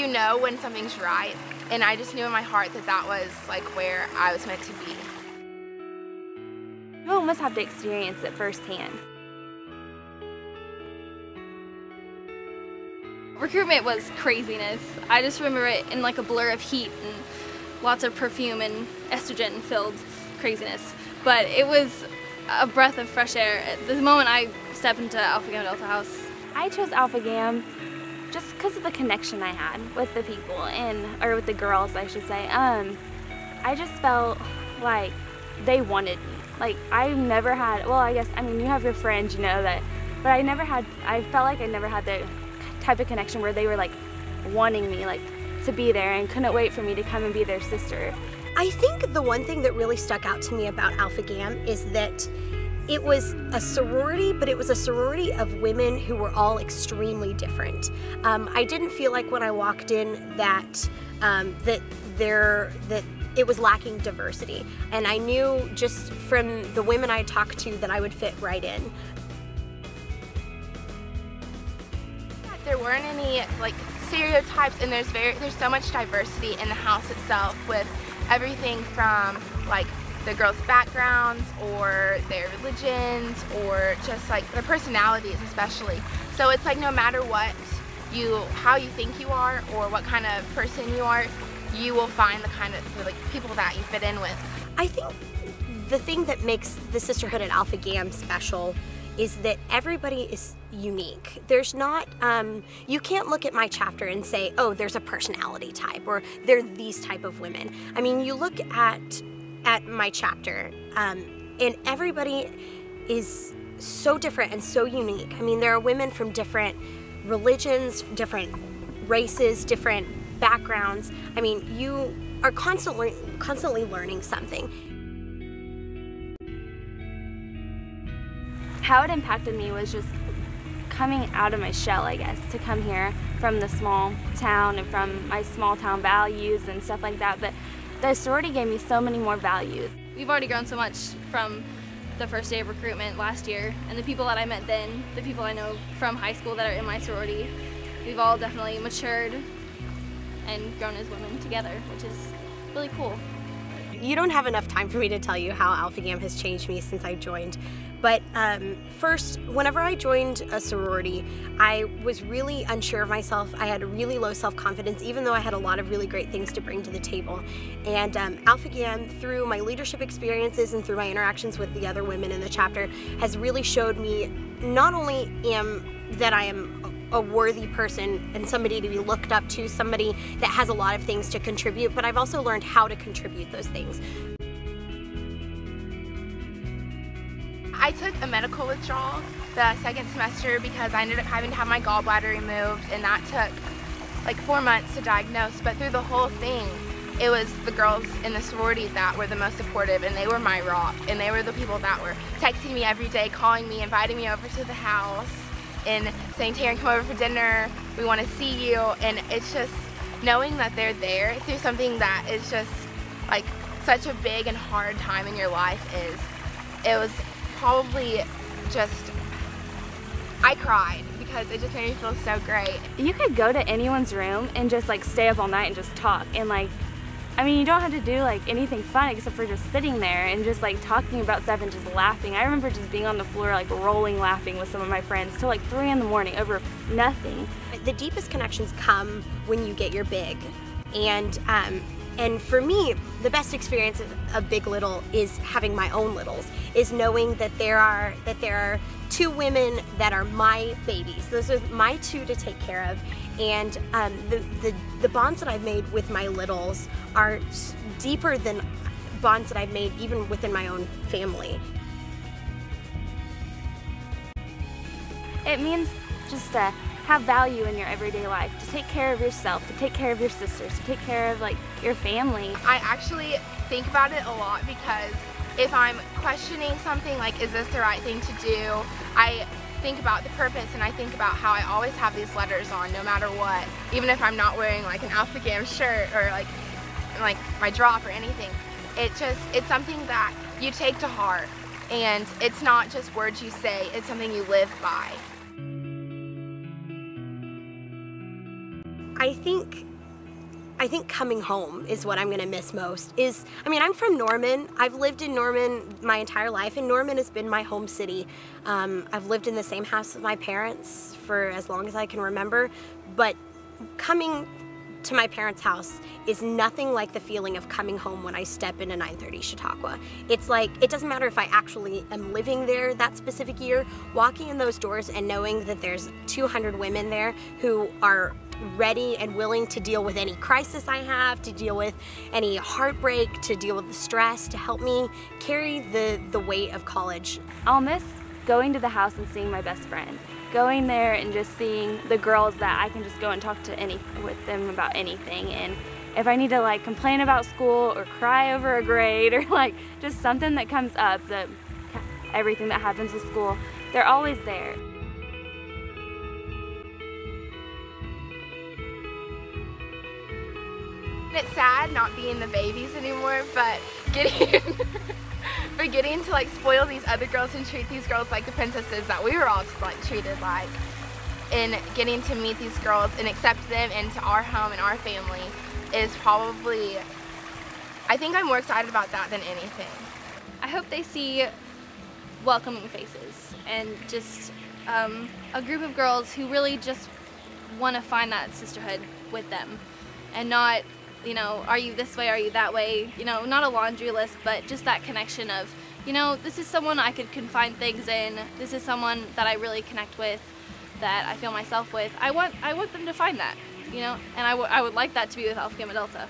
you know when something's right, and I just knew in my heart that that was like where I was meant to be. You almost have to experience it firsthand. Recruitment was craziness. I just remember it in like a blur of heat and lots of perfume and estrogen filled craziness. But it was a breath of fresh air at the moment I stepped into Alpha Gamma Delta House. I chose Alpha Gam just because of the connection I had with the people, or with the girls, I should say. I just felt like they wanted me. Like, I've never had, well, I guess, I mean, you have your friends, you know that, but I felt like I never had the type of connection where they were like wanting me like to be there and couldn't wait for me to come and be their sister. I think the one thing that really stuck out to me about Alpha Gam is that it was a sorority, but it was a sorority of women who were all extremely different. I didn't feel like when I walked in that it was lacking diversity, and I knew just from the women I talked to that I would fit right in. There weren't any like stereotypes, and there's so much diversity in the house itself, with everything from like the girls' backgrounds or their religions or just like their personalities especially. So it's like no matter how you think you are or what kind of person you are, you will find the kind of like people that you fit in with. I think the thing that makes the sisterhood at Alpha Gam special is that everybody is unique. There's not, you can't look at my chapter and say, oh, there's a personality type, or they're these type of women. I mean, you look at my chapter, and everybody is so different and so unique. I mean, there are women from different religions, different races, different backgrounds. I mean, you are constantly learning something. How it impacted me was just coming out of my shell, I guess, to come here from the small town and from my small town values and stuff like that. But the sorority gave me so many more values. We've already grown so much from the first day of recruitment last year, and the people that I met then, the people I know from high school that are in my sorority, we've all definitely matured and grown as women together, which is really cool. You don't have enough time for me to tell you how Alpha Gam has changed me since I joined. But first, whenever I joined a sorority, I was really unsure of myself. I had a really low self-confidence, even though I had a lot of really great things to bring to the table. And Alpha Gam, through my leadership experiences and through my interactions with the other women in the chapter, has really showed me not only that I am a worthy person and somebody to be looked up to, somebody that has a lot of things to contribute, but I've also learned how to contribute those things. I took a medical withdrawal the second semester because I ended up having to have my gallbladder removed, and that took like 4 months to diagnose. But through the whole thing, it was the girls in the sorority that were the most supportive, and they were my rock, and they were the people that were texting me every day, calling me, inviting me over to the house, and saying, Taryn, come over for dinner, we want to see you. And it's just knowing that they're there through something that is just like such a big and hard time in your life it was probably just, I cried because it just made me feel so great. You could go to anyone's room and just like stay up all night and just talk, and like, I mean, you don't have to do like anything fun except for just sitting there and just like talking about stuff and just laughing. I remember just being on the floor like rolling laughing with some of my friends till like 3 in the morning over nothing. The deepest connections come when you get your big, and for me, the best experience of Big Little is having my own littles, is knowing that there are 2 women that are my babies. Those are my 2 to take care of, and the bonds that I've made with my littles are deeper than bonds that I've made even within my own family. It means just to have value in your everyday life, to take care of yourself, to take care of your sisters, to take care of like your family. I actually think about it a lot, because if I'm questioning something like, is this the right thing to do, I think about the purpose, and I think about how I always have these letters on no matter what, even if I'm not wearing like an Alpha Gam shirt or like my drop or anything. It's something that you take to heart, and it's not just words you say, it's something you live by. I think I think coming home is what I'm gonna miss most. I mean, I'm from Norman. I've lived in Norman my entire life, and Norman has been my home city. I've lived in the same house with my parents for as long as I can remember, but coming to my parents' house is nothing like the feeling of coming home when I step into 930 Chautauqua. It's like, it doesn't matter if I actually am living there that specific year, walking in those doors and knowing that there's 200 women there who are ready and willing to deal with any crisis I have, to deal with any heartbreak, to deal with the stress, to help me carry the weight of college. I'll miss going to the house and seeing my best friend. Going there and just seeing the girls that I can just go and talk to with them about anything. And if I need to like complain about school or cry over a grade or like just something that comes up, everything that happens with school, they're always there. It's sad not being the babies anymore, but getting to like spoil these other girls and treat these girls like the princesses that we were all like treated like, and getting to meet these girls and accept them into our home and our family is probably, I think I'm more excited about that than anything. I hope they see welcoming faces and just a group of girls who really just want to find that sisterhood with them, and not, you know, are you this way, are you that way, you know, not a laundry list, but just that connection of, you know, this is someone I could confide things in, this is someone that I really connect with, that I feel myself with. I want them to find that, you know, and I would like that to be with Alpha Gamma Delta.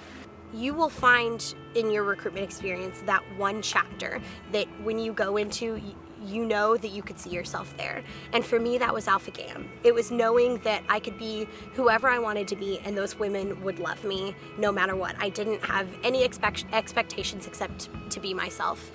You will find in your recruitment experience that one chapter that when you go into, you know that you could see yourself there. And for me, that was Alpha Gam. It was knowing that I could be whoever I wanted to be and those women would love me no matter what. I didn't have any expectations except to be myself.